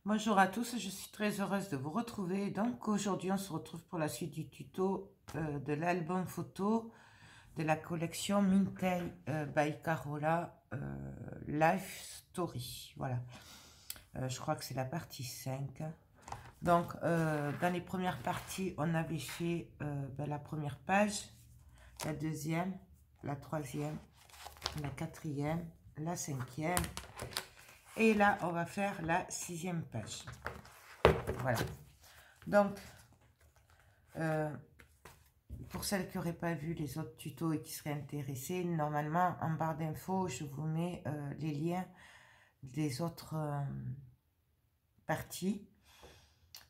Bonjour à tous, je suis très heureuse de vous retrouver. Donc aujourd'hui, on se retrouve pour la suite du tuto de l'album photo de la collection Mintel by Carola Life Story. Voilà, je crois que c'est la partie 5. Donc dans les premières parties, on avait fait la première page, la deuxième, la troisième, la quatrième, la cinquième. Et là, on va faire la 6e page. Voilà. Donc, pour celles qui n'auraient pas vu les autres tutos et qui seraient intéressées, normalement, en barre d'infos, je vous mets les liens des autres parties.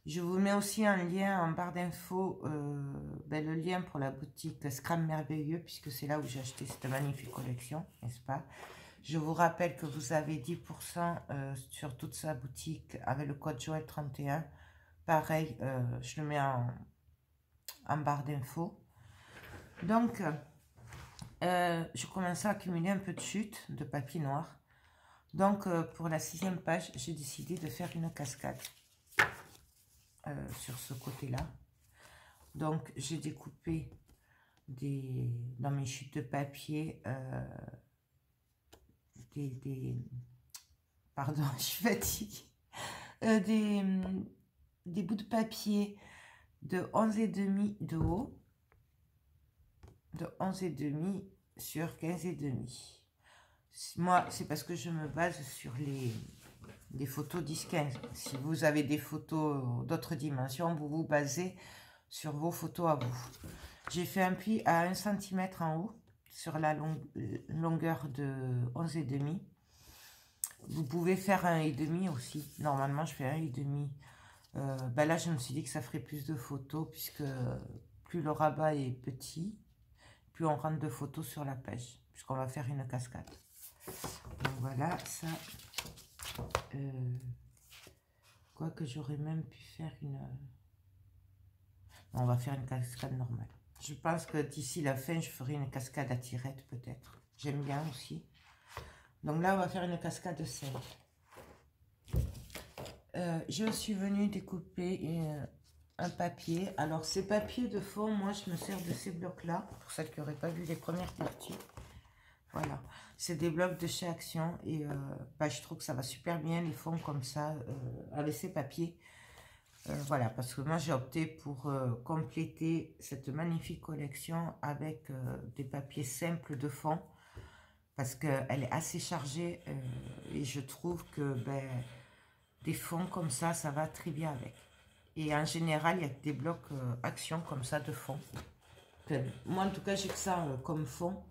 Je vous mets aussi un lien en barre d'infos, le lien pour la boutique Scram Merveilleux, puisque c'est là où j'ai acheté cette magnifique collection, n'est-ce pas? Je vous rappelle que vous avez 10% sur toute sa boutique avec le code Joël31. Pareil, je le mets en barre d'infos. Donc, je commençais à accumuler un peu de chute de papier noir. Donc, pour la 6e page, j'ai décidé de faire une cascade sur ce côté-là. Donc, j'ai découpé dans mes chutes de papier pardon, je suis fatiguée. Des bouts de papier de 11,5 de haut, de 11,5 sur 15,5. Moi, c'est parce que je me base sur des photos 10-15. Si vous avez des photos d'autres dimensions, vous vous basez sur vos photos à vous. J'ai fait un pli à 1 cm en haut, sur la longueur de 11,5. Vous pouvez faire 1,5 aussi. Normalement, je fais 1,5. Là, je me suis dit que ça ferait plus de photos, puisque plus le rabat est petit, plus on rentre de photos sur la page, puisqu'on va faire une cascade. Donc voilà, ça, quoique j'aurais même pu faire une... On va faire une cascade normale. Je pense que d'ici la fin, je ferai une cascade à tirette peut-être. J'aime bien aussi. Donc là, on va faire une cascade simple. Je suis venue découper un papier. Alors, ces papiers de fond, moi, je me sers de ces blocs-là, pour celles qui n'auraient pas vu les premières parties. Voilà, c'est des blocs de chez Action et je trouve que ça va super bien les fonds comme ça avec ces papiers. Voilà, parce que moi j'ai opté pour compléter cette magnifique collection avec des papiers simples de fond parce qu'elle est assez chargée et je trouve que des fonds comme ça va très bien avec. Et en général, il y a des blocs Action comme ça de fond. Moi en tout cas, j'ai que ça comme fond.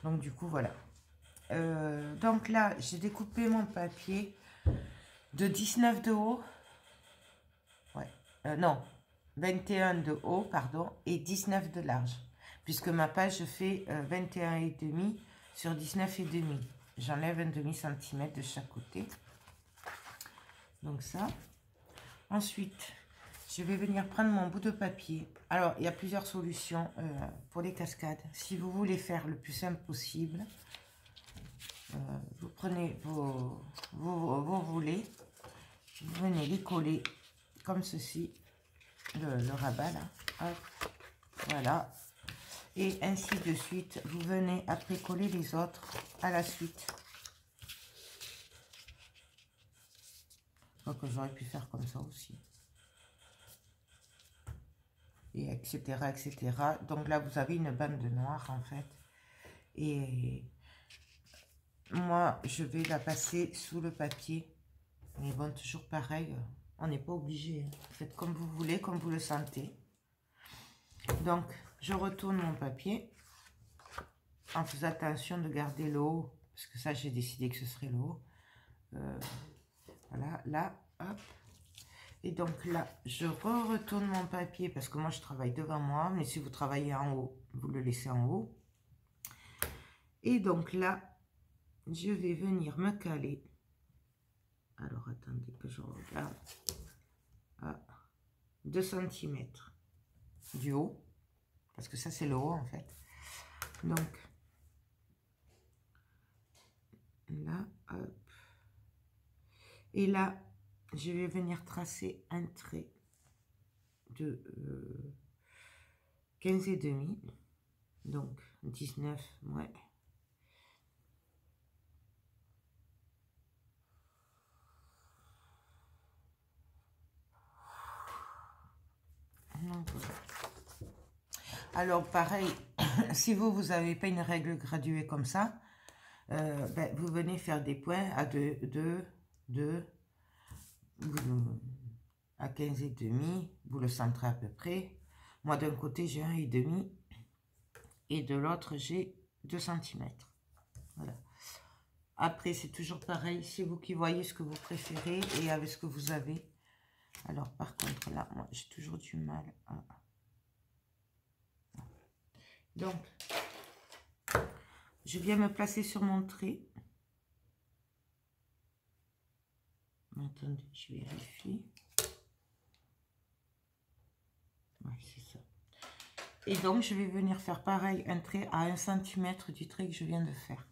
Donc du coup, voilà. Donc là, j'ai découpé mon papier de 19 de haut. Ouais, non, 21 de haut, pardon, et 19 de large. Puisque ma page fait 21,5 sur 19,5. J'enlève un demi-centimètre de chaque côté. Donc ça. Ensuite, je vais venir prendre mon bout de papier. Alors, il y a plusieurs solutions pour les cascades. Si vous voulez faire le plus simple possible, vous prenez vos volets, vous venez les coller comme ceci, le rabat là, hop, voilà, et ainsi de suite. Vous venez après coller les autres à la suite. Donc j'aurais pu faire comme ça aussi. Et etc, etc. Donc là, vous avez une bande de noir en fait. Et moi, je vais la passer sous le papier. Mais bon, toujours pareil, on n'est pas obligé. Faites comme vous voulez, comme vous le sentez. Donc, je retourne mon papier en faisant attention de garder le haut, parce que ça, j'ai décidé que ce serait le haut. Voilà, là, hop. Et donc là, je retourne mon papier, parce que moi, je travaille devant moi, mais si vous travaillez en haut, vous le laissez en haut. Et donc là, je vais venir me caler. Alors, attendez que je regarde. À 2 cm du haut, parce que ça, c'est le haut, en fait. Donc, là, hop. Et là, je vais venir tracer un trait de 15 et demi, donc 19, ouais. Donc, voilà. Alors pareil, si vous n'avez pas une règle graduée comme ça, ben, vous venez faire des points à 2, à 15 et demi, vous le centrez à peu près. Moi d'un côté j'ai 1 et demi et de l'autre j'ai 2 cm. Voilà. Après c'est toujours pareil, c'est vous qui voyez ce que vous préférez et avec ce que vous avez. Alors par contre là, moi j'ai toujours du mal à... Donc, je viens me placer sur mon trait. Attendez, je vérifie. Ouais, c'est ça. Et donc, je vais venir faire pareil, un trait à 1 cm du trait que je viens de faire.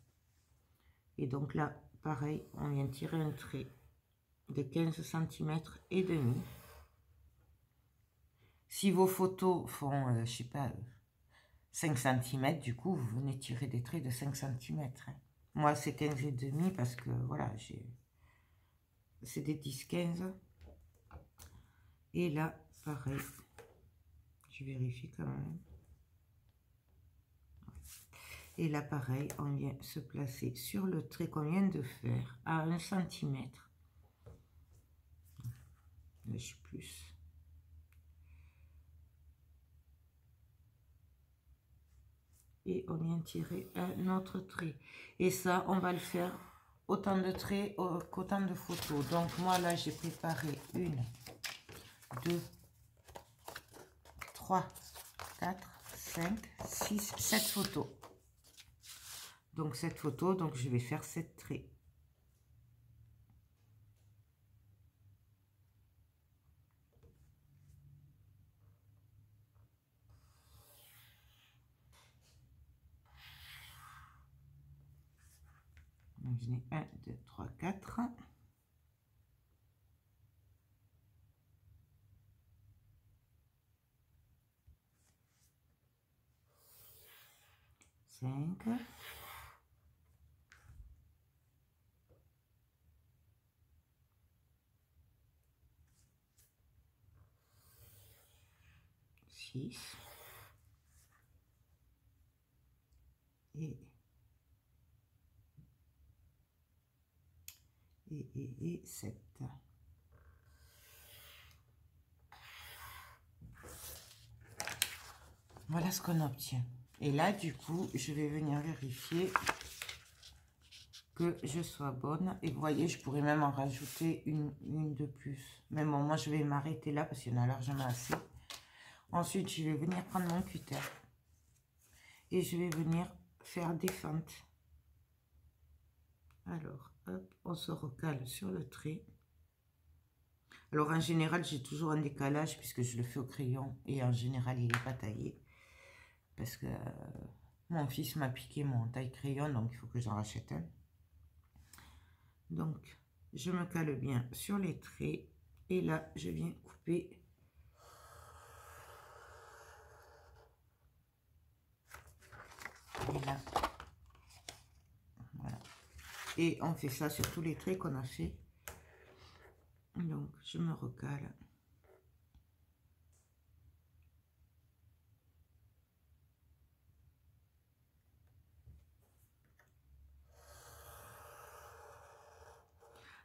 Et donc là, pareil, on vient tirer un trait de 15 cm et demi. Si vos photos font, je sais pas, 5 cm, du coup, vous venez tirer des traits de 5 cm. Hein. Moi, c'est 15 et demi parce que, voilà, c'est des 10-15. Et là, pareil, je vérifie quand même. Et là, pareil, on vient se placer sur le trait qu'on vient de faire à 1 cm. Là, je suis plus. Et on vient tirer un autre trait. Et ça, on va le faire autant de traits qu'autant de photos. Donc, moi, là, j'ai préparé 1, 2, 3, 4, 5, 6, 7 photos. Donc, 7 photos, donc je vais faire 7 traits. Donc, je n'ai 1, 2, 3, 4. 5. 6. Et 7. Voilà ce qu'on obtient. Et là, du coup, je vais venir vérifier que je sois bonne. Et vous voyez, je pourrais même en rajouter une de plus. Mais bon, moi, je vais m'arrêter là parce qu'il y en a largement assez. Ensuite, je vais venir prendre mon cutter. Et je vais venir faire des fentes. Alors, hop, on se recale sur le trait. Alors, en général, j'ai toujours un décalage puisque je le fais au crayon. Et en général, il n'est pas taillé. Parce que mon fils m'a piqué mon taille crayon, donc il faut que j'en rachète un. Donc, je me cale bien sur les traits. Et là, je viens couper. Et là. Voilà. Et on fait ça sur tous les traits qu'on a fait. Donc, je me recale.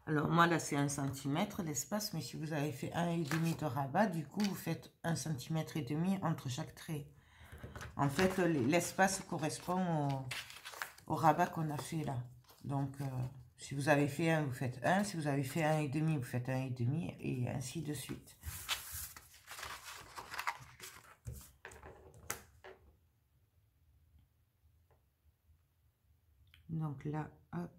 Alors, moi, là, c'est 1 cm l'espace, mais si vous avez fait 1,5 de rabat, du coup, vous faites 1,5 cm entre chaque trait. En fait, l'espace correspond au rabat qu'on a fait là. Donc, si vous avez fait 1, vous faites 1. Si vous avez fait 1,5, vous faites 1,5 et ainsi de suite. Donc là, hop.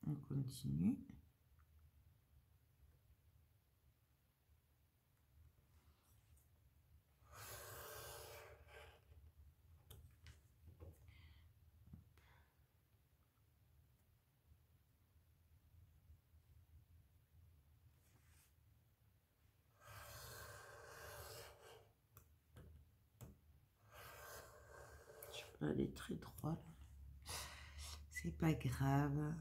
On continue. Elle est très droite. C'est pas grave.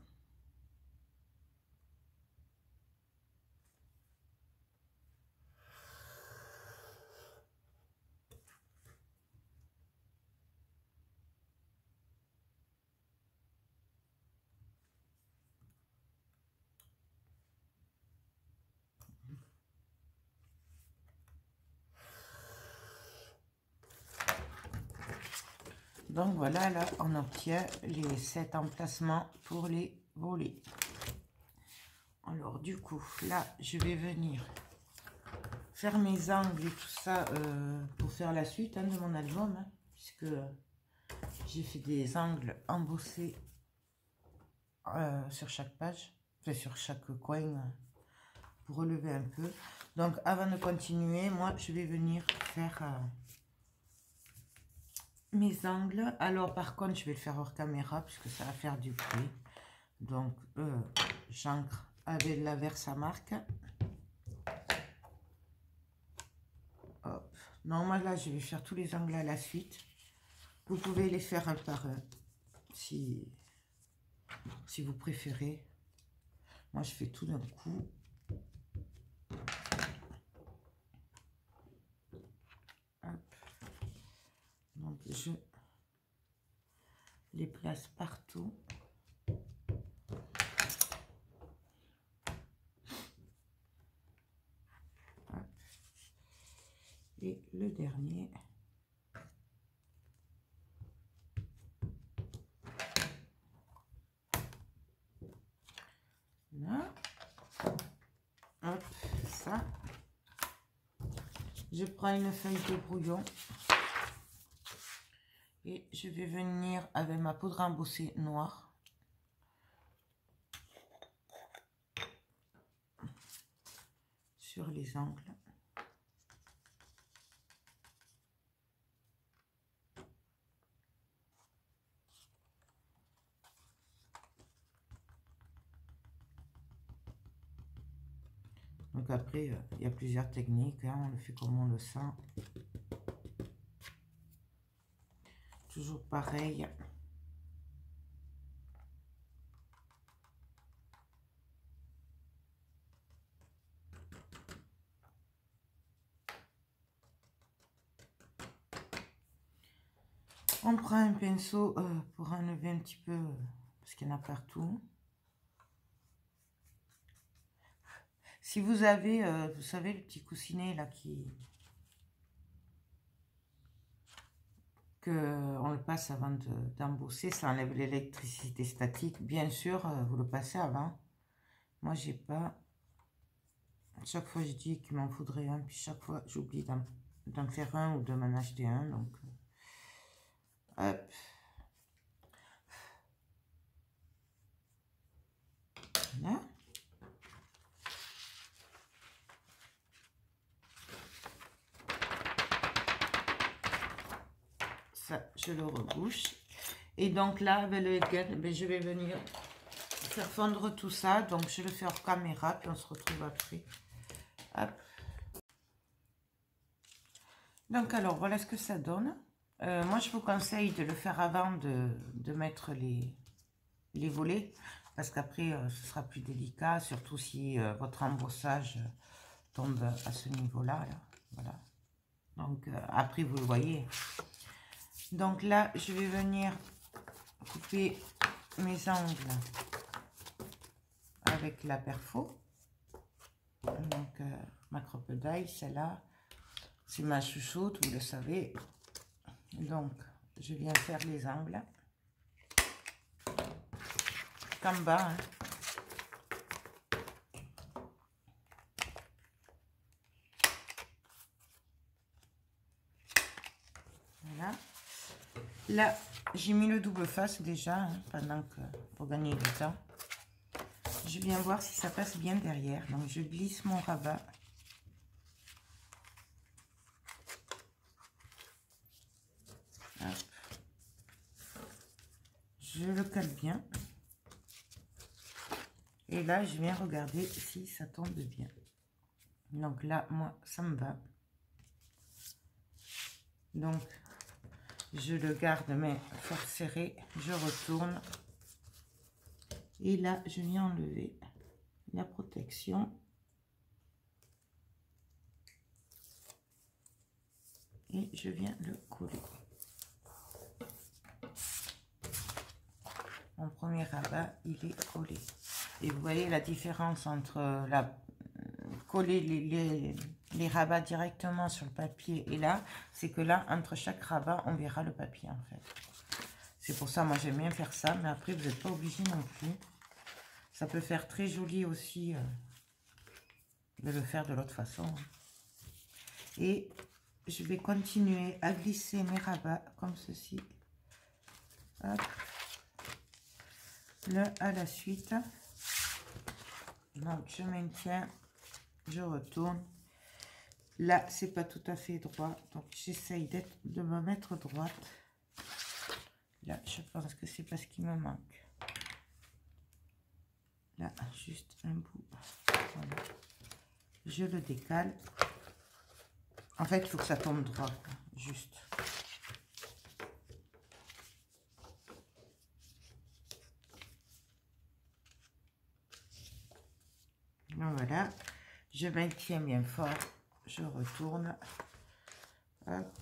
Donc voilà, là, on obtient les 7 emplacements pour les volets. Alors, du coup, là, je vais venir faire mes angles et tout ça pour faire la suite de mon album, hein, puisque j'ai fait des angles embossés sur chaque page, enfin, sur chaque coin, pour relever un peu. Donc, avant de continuer, moi, je vais venir faire... mes angles. Alors par contre je vais le faire hors caméra puisque ça va faire du bruit, donc j'ancre avec la Versamark. Hop. Non, moi là je vais faire tous les angles à la suite. Vous pouvez les faire un par un si vous préférez. Moi je fais tout d'un coup. Hop. Donc je les place partout. Hop. Et le dernier. Là. Hop, ça. Je prends une feuille de brouillon. Et je vais venir avec ma poudre à embosser noire. Sur les angles. Donc après, il y a plusieurs techniques, hein, on le fait comme on le sent. Toujours pareil. On prend un pinceau pour enlever un petit peu, parce qu'il y en a partout. Si vous avez, vous savez, le petit coussinet là on le passe avant d'embosser, ça enlève l'électricité statique. Bien sûr, vous le passez avant. Moi, j'ai pas. Chaque fois, je dis qu'il m'en faudrait un, puis chaque fois, j'oublie d'en faire un ou de m'en acheter un. Donc, hop. Voilà. Ça, je le rebouche. Et donc là, avec le headgun, ben, je vais venir faire fondre tout ça. Donc, je le fais hors caméra, puis on se retrouve après. Hop. Donc, alors, voilà ce que ça donne. Moi, je vous conseille de le faire avant de mettre les volets. Parce qu'après, ce sera plus délicat, surtout si votre embossage tombe à ce niveau-là. Voilà. Donc, après, vous le voyez. Donc là, je vais venir couper mes angles avec la perfo. Donc, ma crocodile, celle-là, c'est ma chouchoute, vous le savez. Donc, je viens faire les angles. Comme bas, hein. Voilà. Là, j'ai mis le double face déjà, hein, pendant que, pour gagner du temps. Je viens voir si ça passe bien derrière. Donc, je glisse mon rabat. Hop. Je le cale bien. Et là, je viens regarder si ça tombe bien. Donc là, moi, ça me va. Donc, Je le garde mais fort serré. Je retourne. Et là, je viens enlever la protection. Et je viens le coller. Mon premier rabat, il est collé. Et vous voyez la différence entre coller les rabats directement sur le papier et là, c'est que là, entre chaque rabat, on verra le papier en fait. C'est pour ça, moi j'aime bien faire ça, mais après vous n'êtes pas obligé non plus. Ça peut faire très joli aussi de le faire de l'autre façon. Et je vais continuer à glisser mes rabats comme ceci. Hop. L'un à la suite. Donc je maintiens, je retourne. Là, c'est pas tout à fait droit, donc j'essaye de me mettre droite. Là, je pense que c'est parce qu'il me manque. Là, juste un bout. Voilà. Je le décale. En fait, il faut que ça tombe droit, quoi. Juste. Donc, voilà. Je maintiens bien fort. Je retourne. Hop.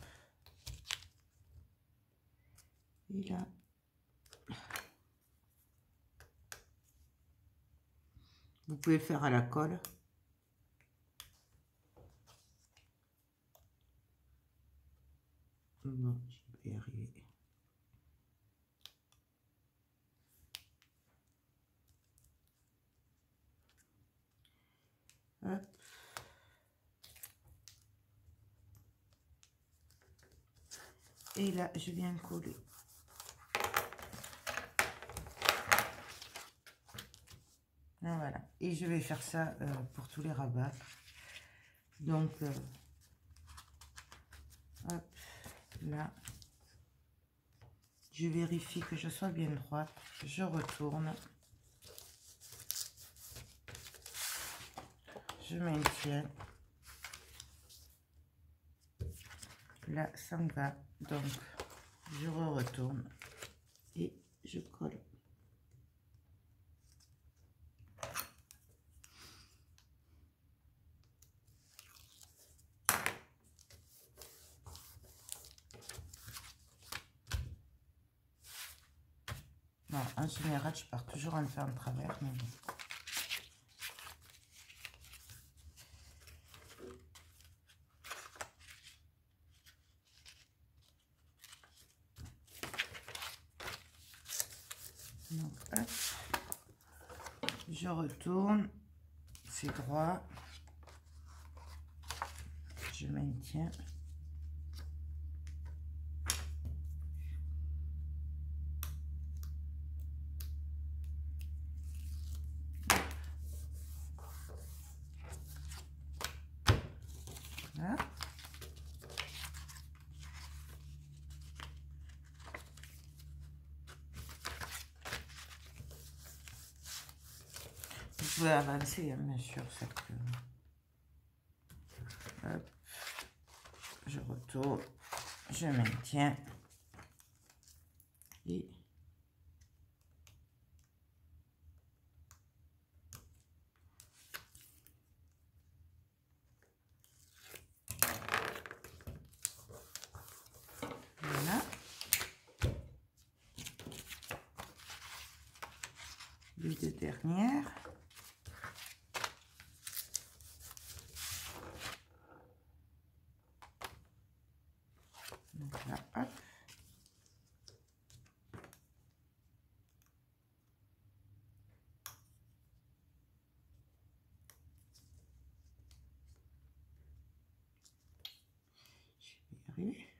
Et là. Vous pouvez le faire à la colle. Non, je vais y arriver. Hop. Et là, je viens coller. Voilà. Et je vais faire ça pour tous les rabats. Donc, hop, là. Je vérifie que je sois bien droite. Je retourne. Je maintiens. Là, ça me va. Donc, je retourne et je colle. Non, en général, je pars toujours en faire en travers, mais bon. Donc, hop, je retourne, c'est droit, je maintiens. Voilà. Vous pouvez avancer, hein, bien sûr. Hop. Je retourne, je maintiens. Et voilà. Les deux dernières. Donc là, hop. Je vais y arriver.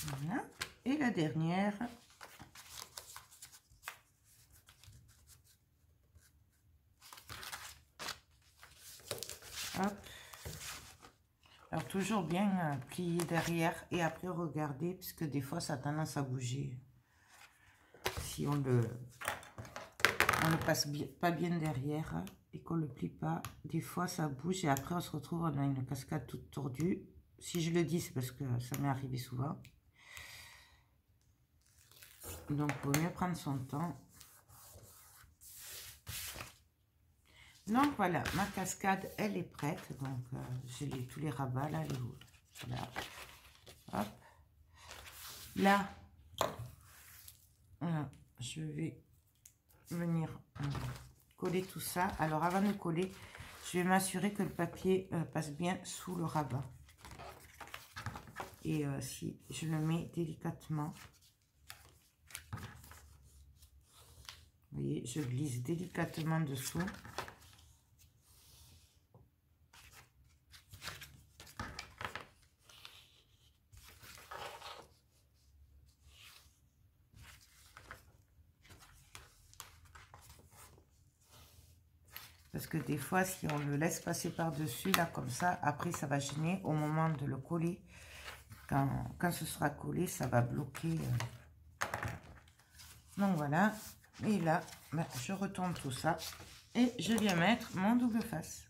Voilà. Et la dernière. Hop. Alors toujours bien plier derrière et après regarder puisque des fois ça a tendance à bouger si on le passe pas bien derrière. et qu'on ne le plie pas, des fois ça bouge et après on se retrouve, on a une cascade toute tordue. Si je le dis, c'est parce que ça m'est arrivé souvent. Donc il vaut mieux prendre son temps. Donc voilà, ma cascade elle est prête. Donc j'ai tous les rabats là, voilà. Hop. Là, voilà, je vais venir coller tout ça. Alors avant de coller, je vais m'assurer que le papier passe bien sous le rabat. Et si je le mets délicatement, vous voyez, je glisse délicatement dessous. Parce que des fois, si on le laisse passer par-dessus, là, comme ça, après, ça va gêner au moment de le coller. Quand ce sera collé, ça va bloquer. Donc, voilà. Et là, ben, je retourne tout ça. Et je viens mettre mon double face.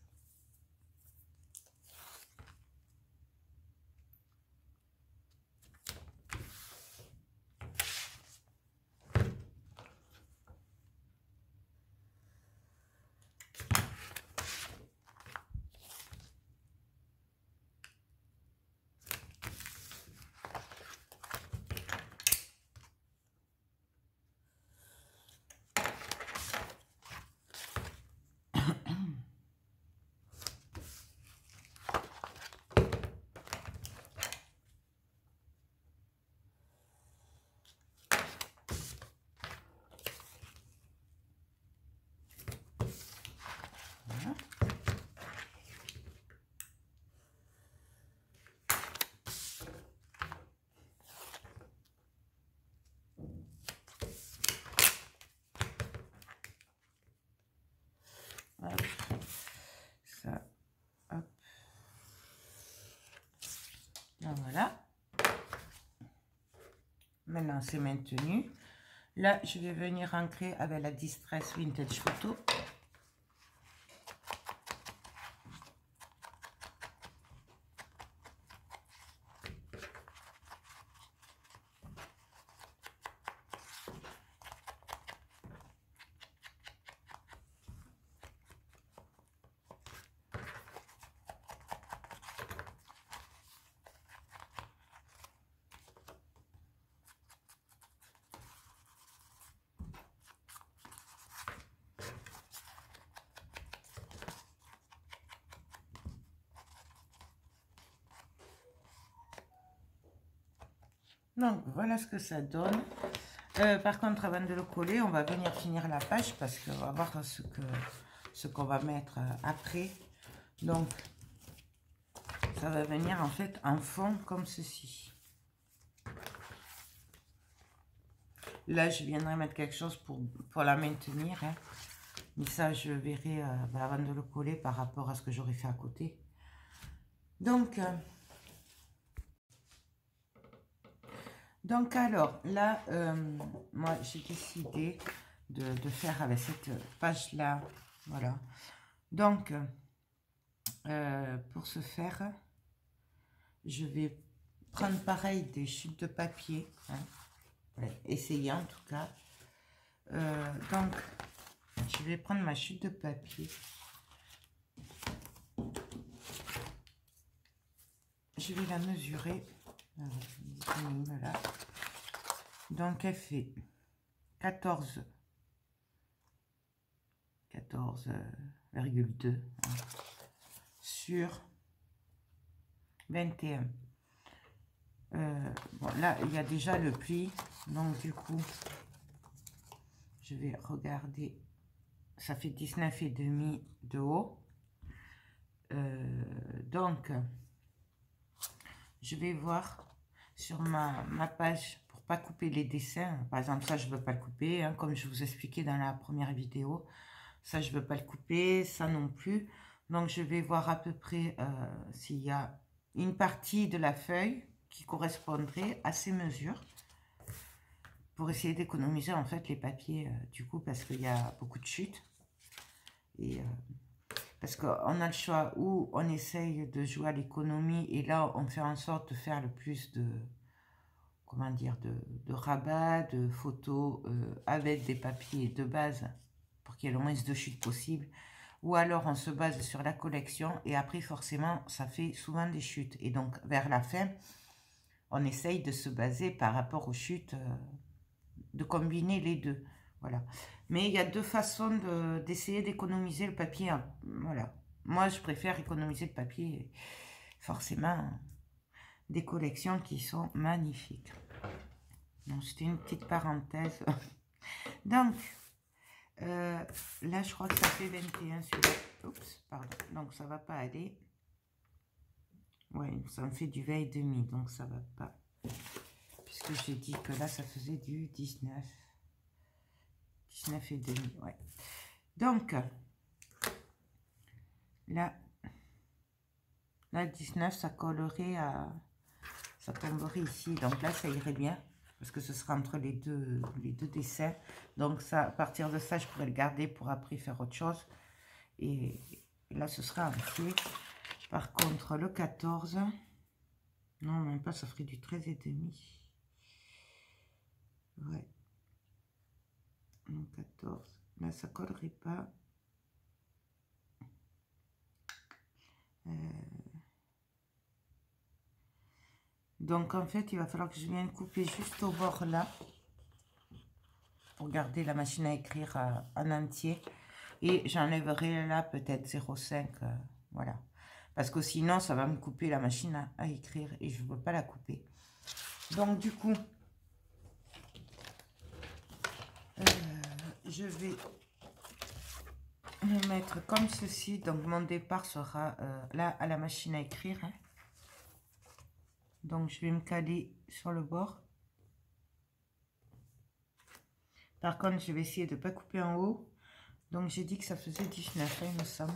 Hop. Ça, hop. Donc, voilà. Maintenant, c'est maintenu. Là, je vais venir ancrer avec la Distress Vintage Photo. Donc, voilà ce que ça donne. Par contre, avant de le coller, on va venir finir la page parce qu'on va voir ce qu'on va mettre après. Donc, ça va venir en fait en fond comme ceci. Là, je viendrai mettre quelque chose pour la maintenir. Hein. Mais ça, je verrai avant de le coller par rapport à ce que j'aurais fait à côté. Donc alors, là, moi, j'ai décidé de faire avec cette page-là. Voilà. Donc, pour ce faire, je vais prendre pareil des chutes de papier. Hein, essayer en tout cas. Donc, je vais prendre ma chute de papier. Je vais la mesurer. Voilà. Donc, elle fait 14,2 sur 21. Bon, là, il y a déjà le pli. Donc, du coup, je vais regarder. Ça fait 19,5 de haut. Donc, je vais voir sur ma page pour pas couper les dessins. Par exemple, ça, je veux pas le couper, hein, comme je vous expliquais dans la première vidéo. Ça, je veux pas le couper, ça non plus. Donc, je vais voir à peu près s'il y a une partie de la feuille qui correspondrait à ces mesures pour essayer d'économiser en fait les papiers du coup parce qu'il y a beaucoup de chutes. Et parce qu'on a le choix, ou on essaye de jouer à l'économie, et là, on fait en sorte de faire le plus de, comment dire, de rabat, de photos avec des papiers de base, pour qu'il y ait le moins de chutes possible. Ou alors, on se base sur la collection, et après, forcément, ça fait souvent des chutes. Et donc, vers la fin, on essaye de se baser par rapport aux chutes, de combiner les deux. Voilà. Mais il y a deux façons d'essayer d'économiser le papier. Hein. Voilà. Moi, je préfère économiser le papier. Forcément, des collections qui sont magnifiques. C'était une petite parenthèse. Donc, là, je crois que ça fait 21 sur... Oups, pardon. Donc, ça va pas aller. Ouais, ça me fait du 20,5, donc ça va pas. Puisque j'ai dit que là, ça faisait du 19. 19,5, ouais. Donc, là, 19, ça collerait à... Ça tomberait ici. Donc là, ça irait bien. Parce que ce sera entre les deux dessins. Donc, ça, à partir de ça, je pourrais le garder pour après faire autre chose. Et là, ce sera entier. Par contre, le 14... Non, même pas, ça ferait du 13,5. Ouais. Le 14. Là, ça collerait pas. Donc, en fait, il va falloir que je vienne couper juste au bord là. Pour garder la machine à écrire en entier. Et j'enlèverai là peut-être 0,5. Voilà. Parce que sinon, ça va me couper la machine à écrire. Et je ne veux pas la couper. Donc, du coup, je vais me mettre comme ceci. Donc, mon départ sera là à la machine à écrire. Hein. Donc, je vais me caler sur le bord. Par contre, je vais essayer de ne pas couper en haut. Donc, j'ai dit que ça faisait 19, hein, il me semble.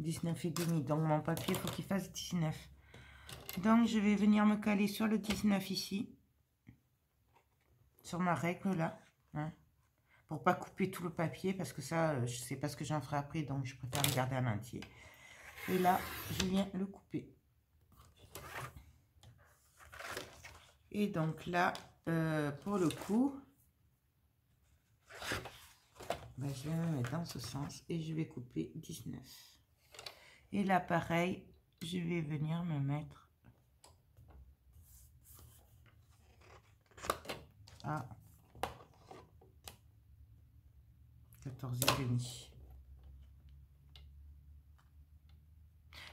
19,5. Donc, mon papier, il faut qu'il fasse 19. Donc, je vais venir me caler sur le 19 ici. Sur ma règle, là. Hein, pour pas couper tout le papier, parce que ça, je sais pas ce que j'en ferai après. Donc, je préfère le garder en entier. Et là, je viens le couper. Et donc, là, pour le coup... Ben, je vais me mettre dans ce sens et je vais couper 19. Et là, pareil, je vais venir me mettre à 14,5.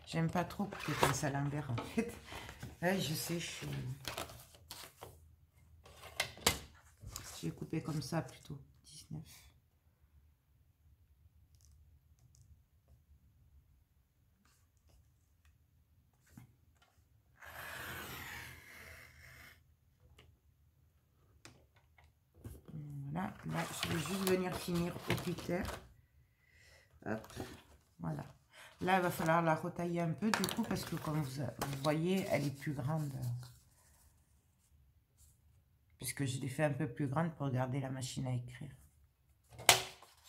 J'aime pas trop couper comme ça l'envers, en fait. Ouais, je sais, je vais couper comme ça plutôt. 19. Voilà, là, je vais juste venir finir au cutter. Hop, voilà. Là, il va falloir la retailler un peu, du coup, parce que comme vous voyez, elle est plus grande. Puisque je l'ai fait un peu plus grande pour garder la machine à écrire.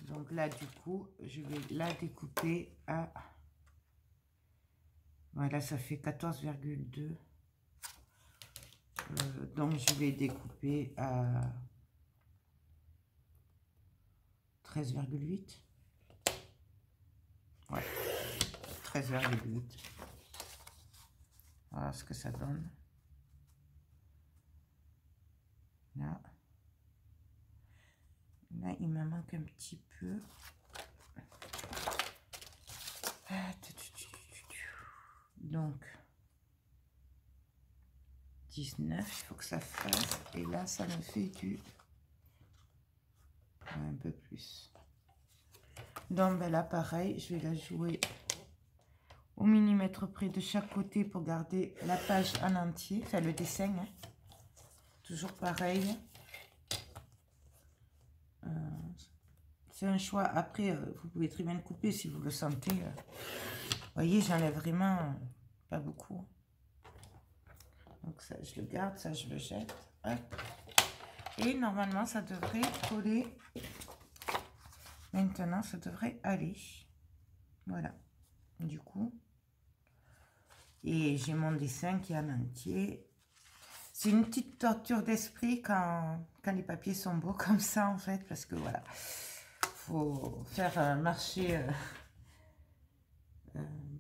Donc là, du coup, je vais la découper à... Voilà, ça fait 14,2. Donc, je vais découper à 13,8. Ouais, 13,8. Voilà ce que ça donne. Là. Là, il me manque un petit peu. Donc, 19, il faut que ça fasse. Et là, ça me fait du... un peu plus. Donc, ben là, pareil, je vais la jouer au millimètre près de chaque côté pour garder la page en entier. Enfin, le dessin, hein. Toujours pareil. C'est un choix. Après, vous pouvez très bien le couper si vous le sentez. Vous voyez, j'enlève vraiment pas beaucoup. Donc ça, je le garde, ça, je le jette. Hop. Et normalement, ça devrait coller. Maintenant, ça devrait aller. Voilà. Du coup. Et j'ai mon dessin qui est en entier. C'est une petite torture d'esprit quand les papiers sont beaux comme ça, en fait. Parce que voilà. Faut faire marcher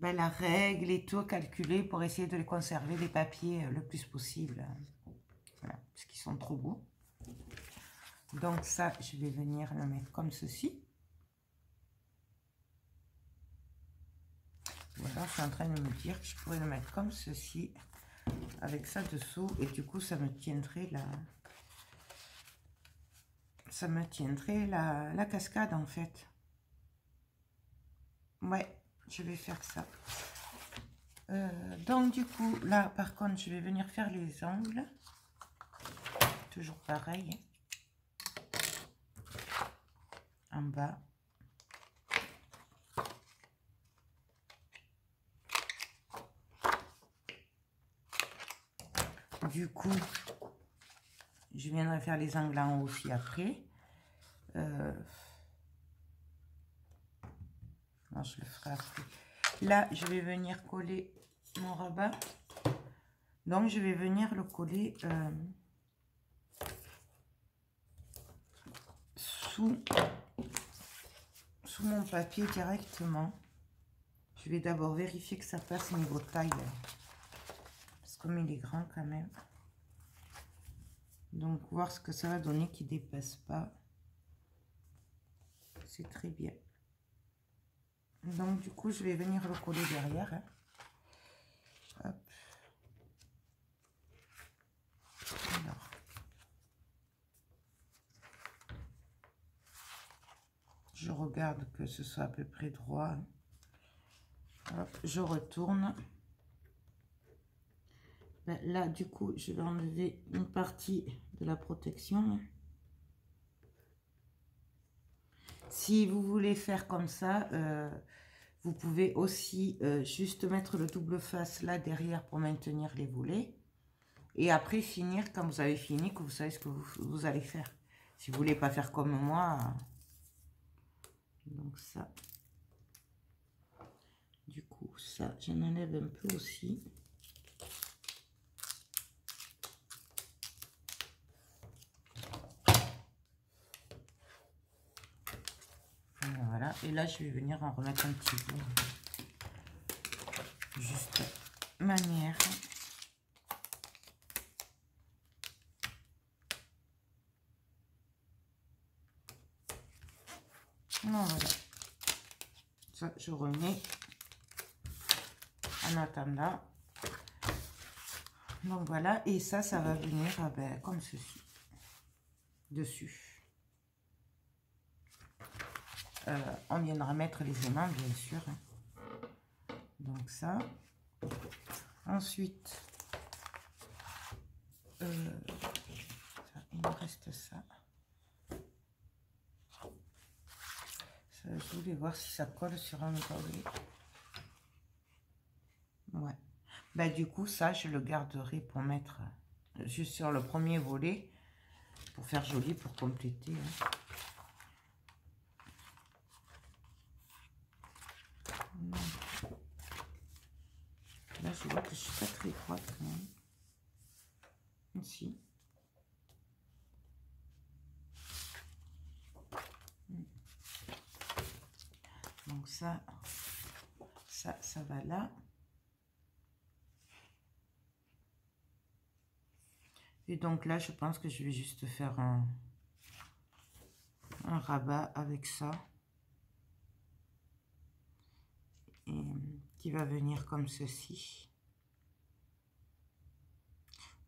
la règle et tout, calculer pour essayer de les conserver, les papiers, le plus possible. Voilà. Parce qu'ils sont trop beaux. Donc ça, je vais venir le mettre comme ceci. Voilà, je suis en train de me dire que je pourrais le mettre comme ceci, avec ça dessous, et du coup, ça me tiendrait la cascade, en fait. Ouais, je vais faire ça. Donc, du coup, là, par contre, je vais venir faire les angles. Toujours pareil. En bas. Du coup, je viendrai faire les angles en haut aussi après. Non, je le ferai après. Là, je vais venir coller mon rabat. Donc, je vais venir le coller sous mon papier directement. Je vais d'abord vérifier que ça passe au niveau taille. Parce que comme il est grand quand même. Donc, voir ce que ça va donner qui ne dépasse pas. C'est très bien. Donc, du coup, je vais venir le coller derrière. Hein. Hop. Alors. Je regarde que ce soit à peu près droit. Hop, je retourne. Ben, là, du coup, je vais enlever une partie de la protection. Si vous voulez faire comme ça, vous pouvez aussi juste mettre le double face là derrière pour maintenir les volets. Et après finir, quand vous avez fini, que vous savez ce que vous allez faire. Si vous voulez pas faire comme moi. Donc ça. Du coup, ça, j'en enlève un peu aussi. Voilà, et là je vais venir en remettre un petit peu. Juste manière. Non, voilà. Ça, je remets en attendant. Donc voilà, et ça va venir comme ceci. Dessus. On viendra mettre les aimants, bien sûr. Donc ça. Ensuite, il me reste ça. Je voulais voir si ça colle sur un volet. Ouais. Ben, du coup, ça, je le garderai pour mettre juste sur le premier volet. Pour faire joli, pour compléter. Hein. Là, je vois que je suis pas très droite quand même. Ici. Donc ça va là. Et donc là, je pense que je vais juste faire un rabat avec ça. Et qui va venir comme ceci.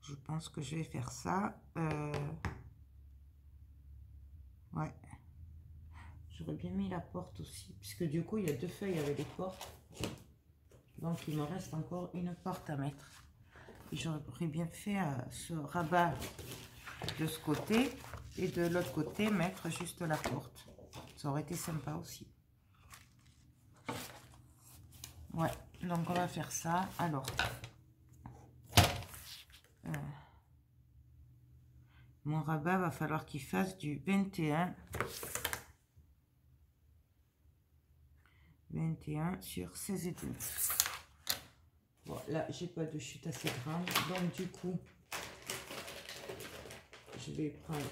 Je pense que je vais faire ça. Ouais. J'aurais bien mis la porte aussi. Puisque du coup, il y a deux feuilles avec des portes. Donc, il me reste encore une porte à mettre. Et j'aurais bien fait ce rabat de ce côté. Et de l'autre côté, mettre juste la porte. Ça aurait été sympa aussi. Ouais. Donc, on va faire ça. Alors. Mon rabat va falloir qu'il fasse du 21. 21 sur 16,5. Voilà, j'ai pas de chute assez grande, donc du coup je vais prendre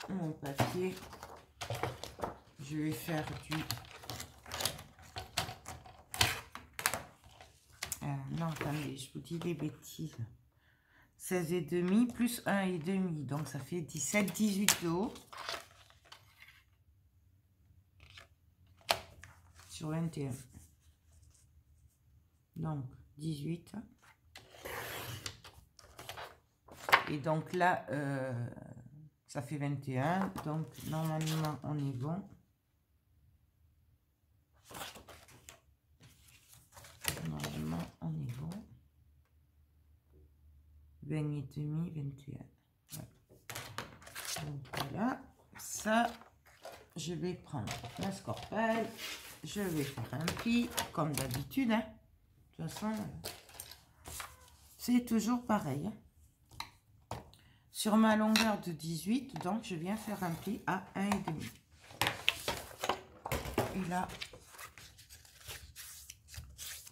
mon papier, je vais faire du non, attendez, je vous dis des bêtises, 16,5 plus 1,5, donc ça fait 17, 18 de haut sur 21. Donc 18. Et donc là, ça fait 21. Donc normalement, on est bon. Normalement, on est bon. 20,5, 21. Ouais. Donc voilà. Ça, je vais prendre la scorpale. Je vais faire un pli, comme d'habitude. Hein. De toute façon, c'est toujours pareil. Hein. Sur ma longueur de 18, donc je viens faire un pli à 1,5. Et là,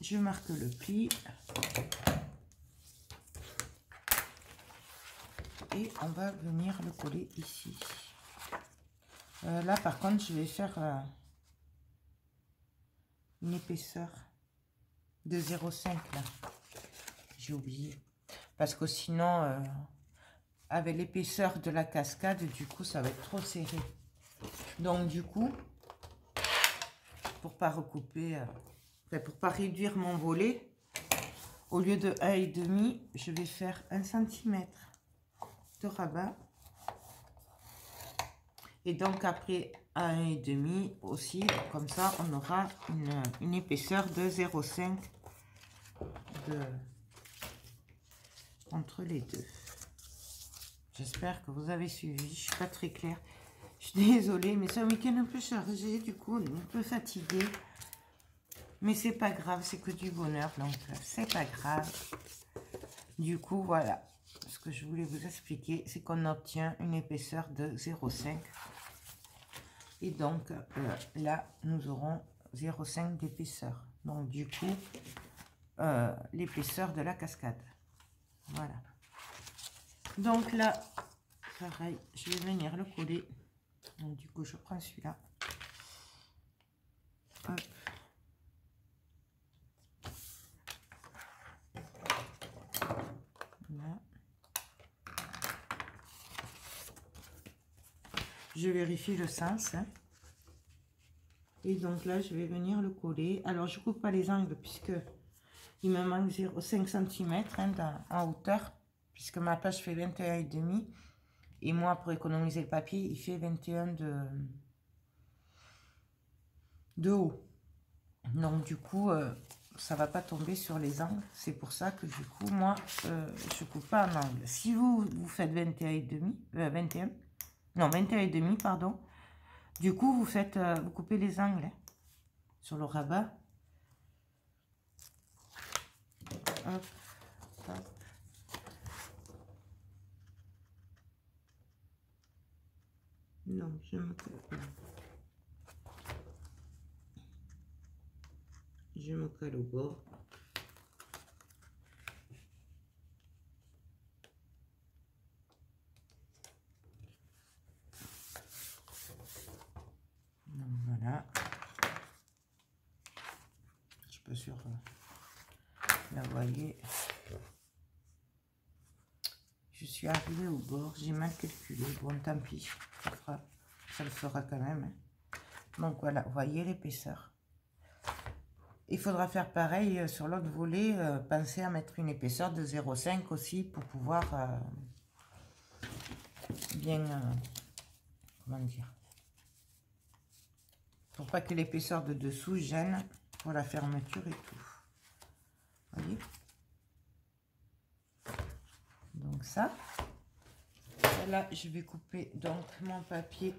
je marque le pli. Et on va venir le coller ici. Là, par contre, je vais faire une épaisseur de 0,5 là. J'ai oublié. Parce que sinon, avec l'épaisseur de la cascade, du coup, ça va être trop serré. Donc, du coup, pour pas recouper, pour pas réduire mon volet, au lieu de 1,5, je vais faire 1 cm de rabat. Et donc, après 1,5 aussi, comme ça, on aura une épaisseur de 0,5 entre les deux. J'espère que vous avez suivi. Je suis pas très claire. Je suis désolée, mais c'est un week-end un peu chargé, du coup, on est un peu fatigué. Mais c'est pas grave, c'est que du bonheur, donc c'est pas grave. Du coup, voilà. Ce que je voulais vous expliquer, c'est qu'on obtient une épaisseur de 0,5. Et donc, là, nous aurons 0,5 d'épaisseur. Donc, du coup, l'épaisseur de la cascade. Voilà. Donc là, pareil, je vais venir le coller. Donc, du coup, je prends celui-là. Hop. Là. Je vérifie le sens. Hein. Et donc là, je vais venir le coller. Alors, je coupe pas les angles puisque il me manque 0,5 cm hein, en hauteur. Puisque ma page fait 21,5. Et moi, pour économiser le papier, il fait 21 de haut. Donc, du coup, ça va pas tomber sur les angles. C'est pour ça que, du coup, moi, je coupe pas en angle. Si vous faites 21,5, 21, non, 21,5, pardon. Du coup, vous coupez les angles hein, sur le rabat. Hop, hop. Non, je me colle. Je me colle au bord. Donc voilà. Je suis pas sûre. Là, vous voyez. Je suis arrivée au bord. J'ai mal calculé. Bon, tant pis. Ça le fera quand même. Hein. Donc voilà, vous voyez l'épaisseur. Il faudra faire pareil sur l'autre volet. Pensez à mettre une épaisseur de 0,5 aussi pour pouvoir bien... comment dire, pour pas que l'épaisseur de dessous gêne pour la fermeture et tout. Vous voyez? Donc ça. Et là, je vais couper donc mon papier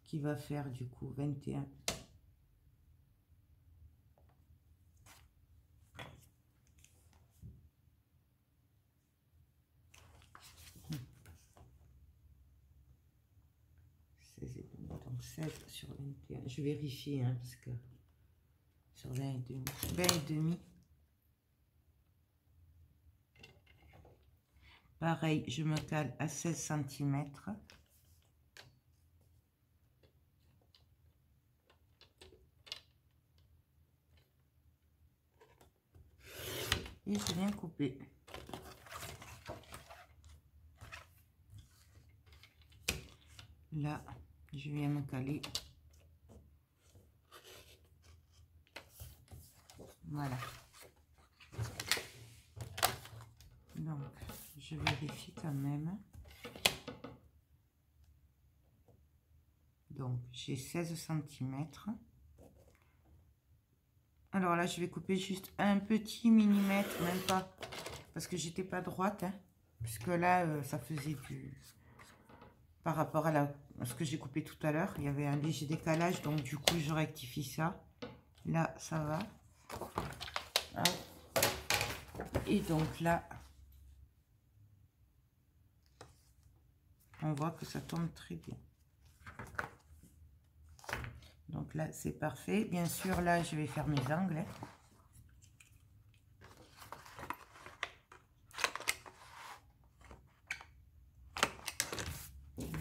qui va faire du coup 21. 16 sur 21. Je vérifie, hein, parce que sur 20 et demi. 20 et demi. Pareil, je me cale à 16 cm. Et je viens couper. Là, je viens me caler. Voilà. Donc, je vérifie quand même. Donc, j'ai 16 cm. Alors là, je vais couper juste un petit millimètre, même pas, parce que j'étais pas droite, hein, puisque là, ça faisait du... Par rapport à ce que j'ai coupé tout à l'heure, il y avait un léger décalage, donc du coup, je rectifie ça. Là, ça va. Hop. Et donc là, on voit que ça tombe très bien. Donc là, c'est parfait. Bien sûr, là, je vais faire mes angles.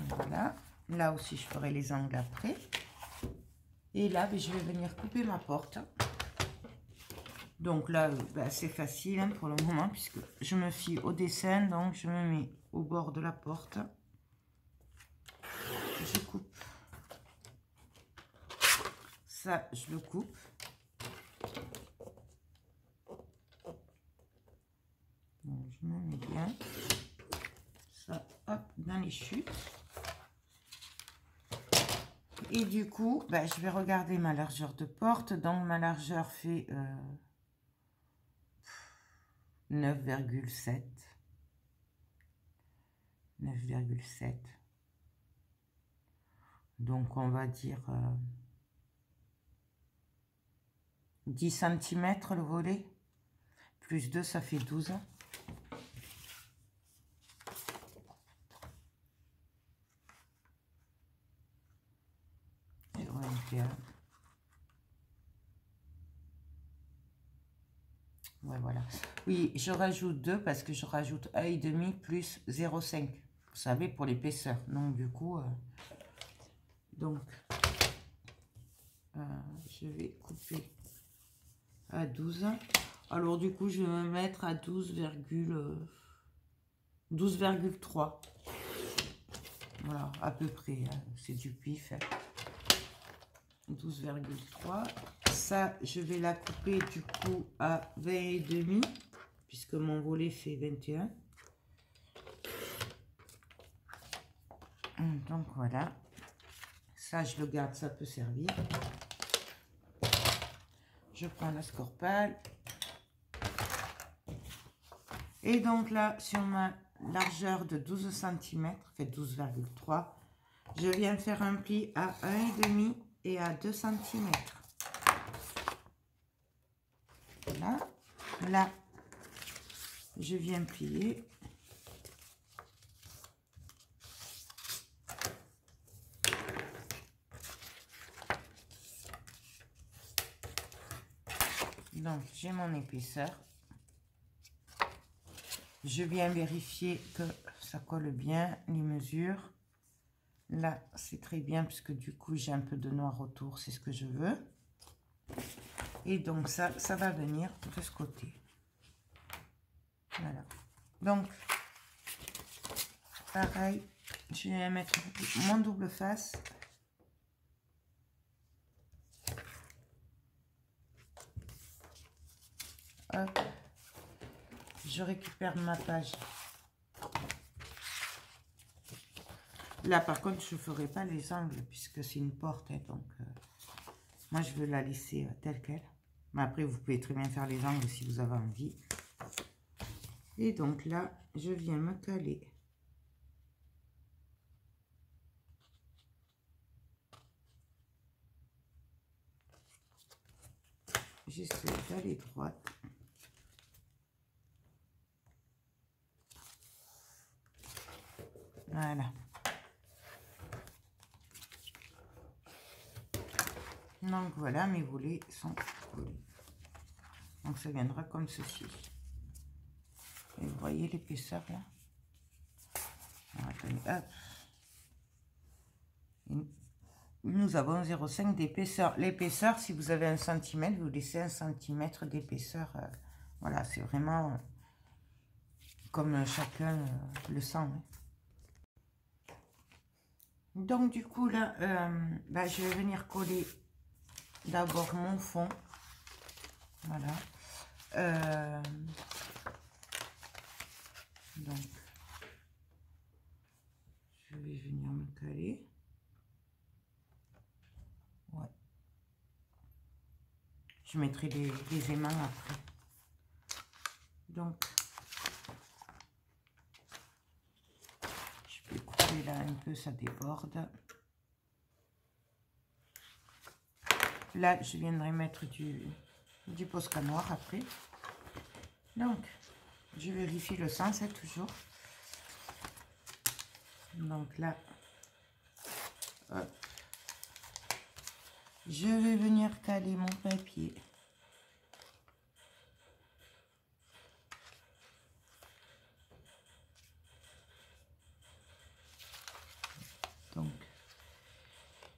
Voilà. Là aussi, je ferai les angles après. Et là, je vais venir couper ma porte. Donc là, c'est facile, hein, pour le moment, puisque je me fie au dessin. Donc, je me mets au bord de la porte. Je coupe. Ça, je le coupe. Donc, je me mets bien. Ça, hop, dans les chutes. Et du coup, je vais regarder ma largeur de porte. Donc, ma largeur fait 9,7. 9,7. Donc, on va dire 10 cm le volet. Plus 2, ça fait 12. Et 21. Ouais, voilà. Oui, je rajoute 2 parce que je rajoute 1,5 plus 0,5. Vous savez, pour l'épaisseur. Donc, du coup, je vais couper à 12. Alors, du coup, je vais me mettre à 12,3. Voilà, à peu près. Hein, c'est du pif. Hein. 12,3. Ça, je vais la couper du coup à 20,5 puisque mon volet fait 21. Donc voilà. Ça, je le garde, ça peut servir. Je prends la scorpale. Et donc là, sur ma largeur de 12 cm, fait 12,3, je viens faire un pli à 1,5 et à 2 cm. Voilà. Là, je viens plier. Donc, j'ai mon épaisseur. Je viens vérifier que ça colle bien, les mesures. Là, c'est très bien, puisque du coup, j'ai un peu de noir autour, c'est ce que je veux. Et donc, ça va venir de ce côté. Voilà. Donc, pareil, je vais mettre mon double face. Hop. Je récupère ma page. Là, par contre, je ne ferai pas les angles puisque c'est une porte. Hein, donc, moi, je veux la laisser telle qu'elle. Mais après, vous pouvez très bien faire les angles si vous avez envie. Et donc là, je viens me caler. J'essaie d'aller droite. Voilà. Donc voilà, mes volets sont collés. Donc ça viendra comme ceci. Et vous voyez l'épaisseur là. Alors, attendez, hop. Nous avons 0,5 d'épaisseur. L'épaisseur, si vous avez 1 cm, vous laissez 1 cm d'épaisseur. Voilà, c'est vraiment comme chacun le sent. Hein. Donc du coup là, je vais venir coller d'abord mon fond. Voilà. Donc, je vais venir me caler. Ouais. Je mettrai les aimants après. Donc, je peux couper là un peu, ça déborde. Là, je viendrai mettre du Posca noir après. Donc, je vérifie le sens, c'est toujours. Donc là, hop. Je vais venir caler mon papier. Donc,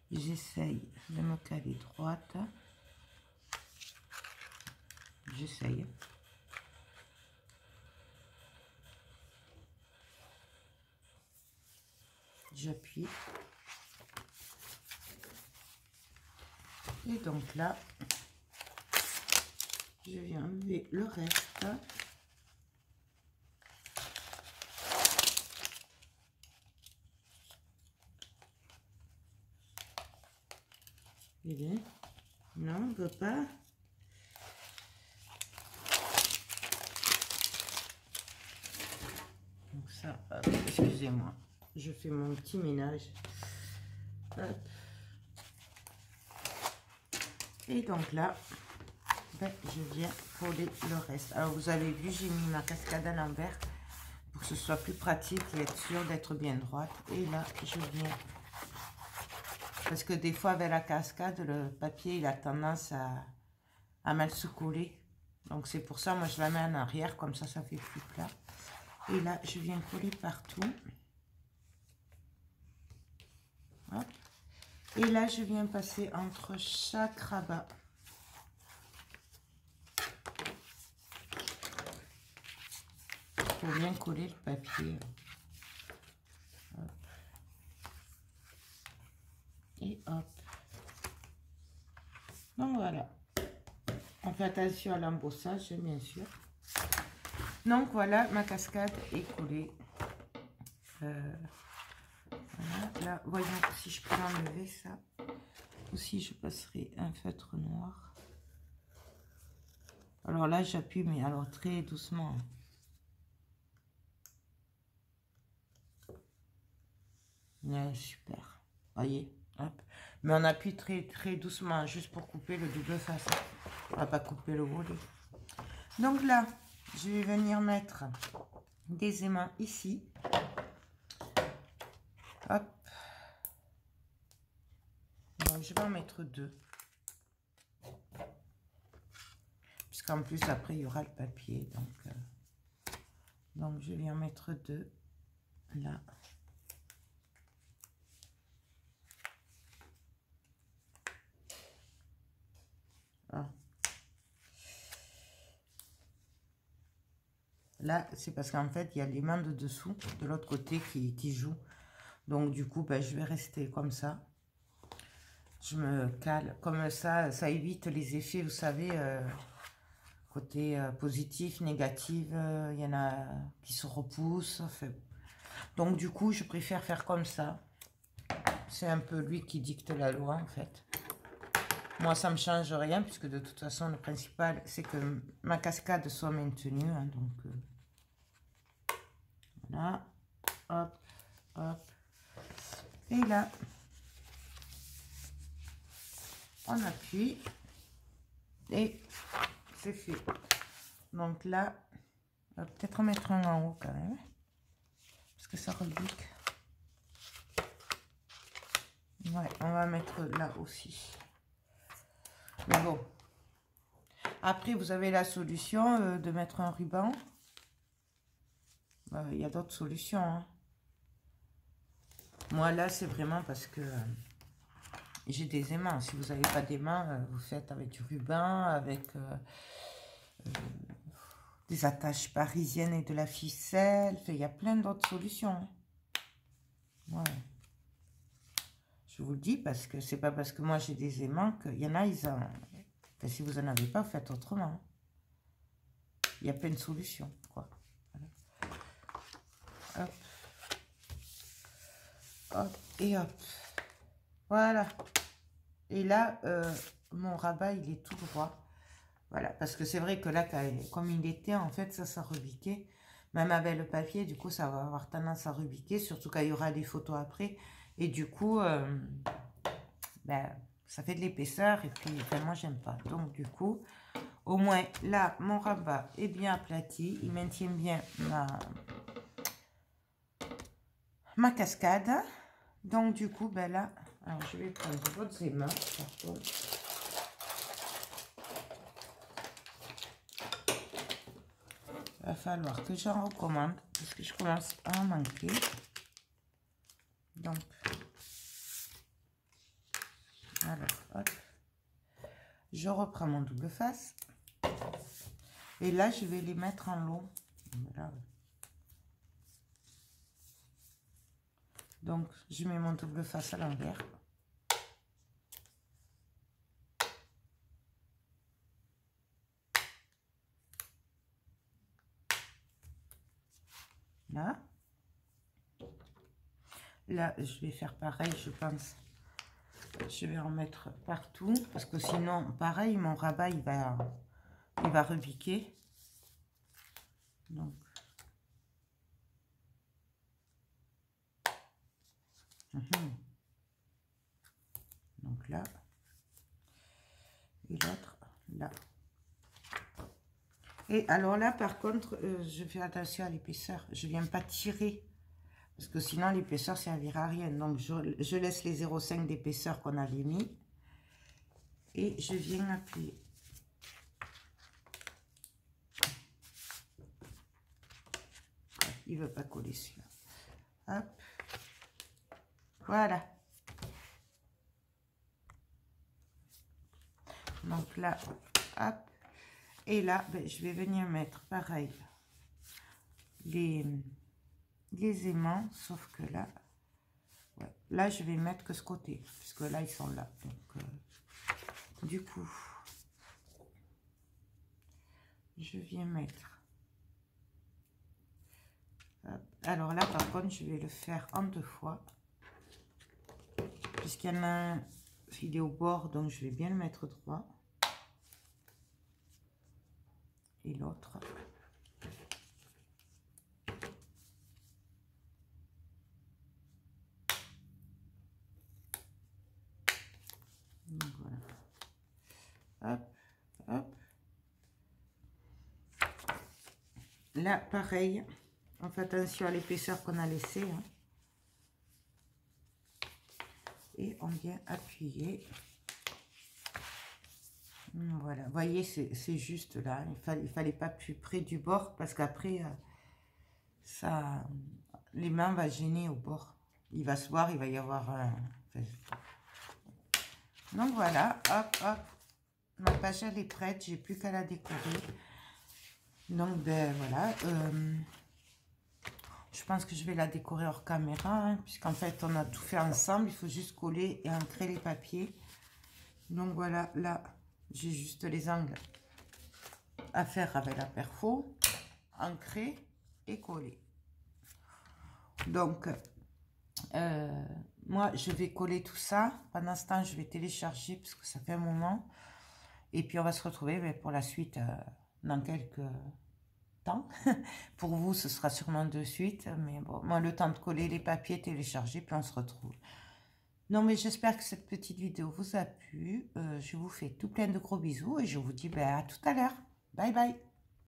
j'essaye de me caler droite. J'essaye. J'appuie. Et donc là, je viens enlever le reste. Et bien, non, on ne peut pas. Donc ça, excusez-moi, je fais mon petit ménage. Hop. Et donc là, je viens coller le reste. Alors vous avez vu, j'ai mis ma cascade à l'envers pour que ce soit plus pratique et être sûr d'être bien droite. Et là, je viens, parce que des fois avec la cascade, le papier il a tendance à mal se coller. Donc c'est pour ça, moi je la mets en arrière, comme ça fait plus plat. Et là, je viens coller partout. Hop. Et là, je viens passer entre chaque rabat. Pour bien coller le papier. Hop. Et hop. Donc voilà. On fait attention à l'embossage, bien sûr. Donc voilà, ma cascade est collée. Voilà. Là, voyons si je peux enlever ça. Ou si je passerai un feutre noir. Alors là, j'appuie, mais alors très doucement. Ouais, super. Voyez, hop. Mais on appuie très très doucement, juste pour couper le double face. On va pas couper le volet. Donc là, je vais venir mettre des aimants ici. Hop. Donc je vais en mettre 2. Puisqu'en plus après il y aura le papier. Donc je vais en mettre 2 là. Ah. Là, c'est parce qu'en fait, il y a l'aimant de dessous, de l'autre côté, qui joue. Donc, du coup, je vais rester comme ça. Je me cale. Comme ça évite les effets, vous savez, côté positif, négatif. Il y en a qui se repoussent. Enfin, donc, du coup, je préfère faire comme ça. C'est un peu lui qui dicte la loi, en fait. Moi, ça ne me change rien, puisque de toute façon, le principal, c'est que ma cascade soit maintenue. Hein, donc, voilà. Hop, hop. Et là, on appuie. Et c'est fait. Donc là, on va peut-être en mettre un en haut quand même. Parce que ça rebique. Ouais, on va mettre là aussi. Mais bon. Après, vous avez la solution de mettre un ruban. Il y a d'autres solutions. Hein. Moi, là, c'est vraiment parce que j'ai des aimants. Si vous n'avez pas d'aimants, vous faites avec du ruban, avec des attaches parisiennes et de la ficelle. Enfin, il y a plein d'autres solutions. Hein. Ouais. Je vous le dis parce que c'est pas parce que moi j'ai des aimants qu'il y en a, ils en... Enfin, si vous n'en avez pas, faites autrement. Il y a plein de solutions, quoi. Voilà. Hop. Hop et hop. Voilà. Et là, mon rabat, il est tout droit. Voilà, parce que c'est vrai que là, comme il était, en fait, ça rebiquait. Même avec le papier, du coup, ça va avoir tendance à rebiquer, surtout quand il y aura des photos après. Et du coup, ben, ça fait de l'épaisseur et puis vraiment, j'aime pas. Donc, du coup, au moins, là, mon rabat est bien aplati. Il maintient bien ma cascade. Donc, du coup, ben là, alors je vais prendre votre aimant, par contre. Il va falloir que j'en recommande parce que je commence à en manquer. Donc, alors, hop. Je reprends mon double face. Et là, je vais les mettre en lot. Voilà. Donc, je mets mon double face à l'envers. Là. Là, je vais faire pareil, je pense. Je vais en mettre partout. Parce que sinon, pareil, mon rabat, il va rebiquer. Donc. Donc là. Et l'autre, là. Et alors là, par contre, je fais attention à l'épaisseur. Je ne viens pas tirer. Parce que sinon, l'épaisseur ne servira à rien. Donc, je laisse les 0,5 d'épaisseur qu'on avait mis. Et je viens appuyer. Il ne veut pas coller celui-là. Hop. Voilà. Donc là, hop. Et là, ben, je vais venir mettre pareil les aimants, sauf que là, ouais, là, je vais mettre que ce côté, puisque là, ils sont là. Donc, du coup, je viens mettre. Hop. Alors là, par contre, je vais le faire en 2 fois, puisqu'il y en a un, il est au bord, donc je vais bien le mettre droit. Et l'autre. Voilà. Hop, hop. Là, pareil. On fait attention à l'épaisseur qu'on a laissée. Hein. Et on vient appuyer. Voilà, vous voyez, c'est juste là. Il fallait pas plus près du bord parce qu'après, ça, les mains vont gêner au bord. Il va se voir, il va y avoir un... Donc voilà, hop, hop. Ma page, elle est prête. J'ai plus qu'à la décorer. Donc, ben voilà. Je pense que je vais la décorer hors caméra. Hein, puisqu'en fait, on a tout fait ensemble. Il faut juste coller et ancrer les papiers. Donc voilà, là... J'ai juste les angles à faire avec la perfo, ancrer et coller. Donc, moi, je vais coller tout ça. Pendant ce temps, je vais télécharger parce que ça fait un moment. Et puis, on va se retrouver pour la suite dans quelques temps. Pour vous, ce sera sûrement de suite. Mais bon, moi, le temps de coller les papiers, télécharger, puis on se retrouve. Non, mais j'espère que cette petite vidéo vous a plu. Je vous fais tout plein de gros bisous et je vous dis à tout à l'heure. Bye bye.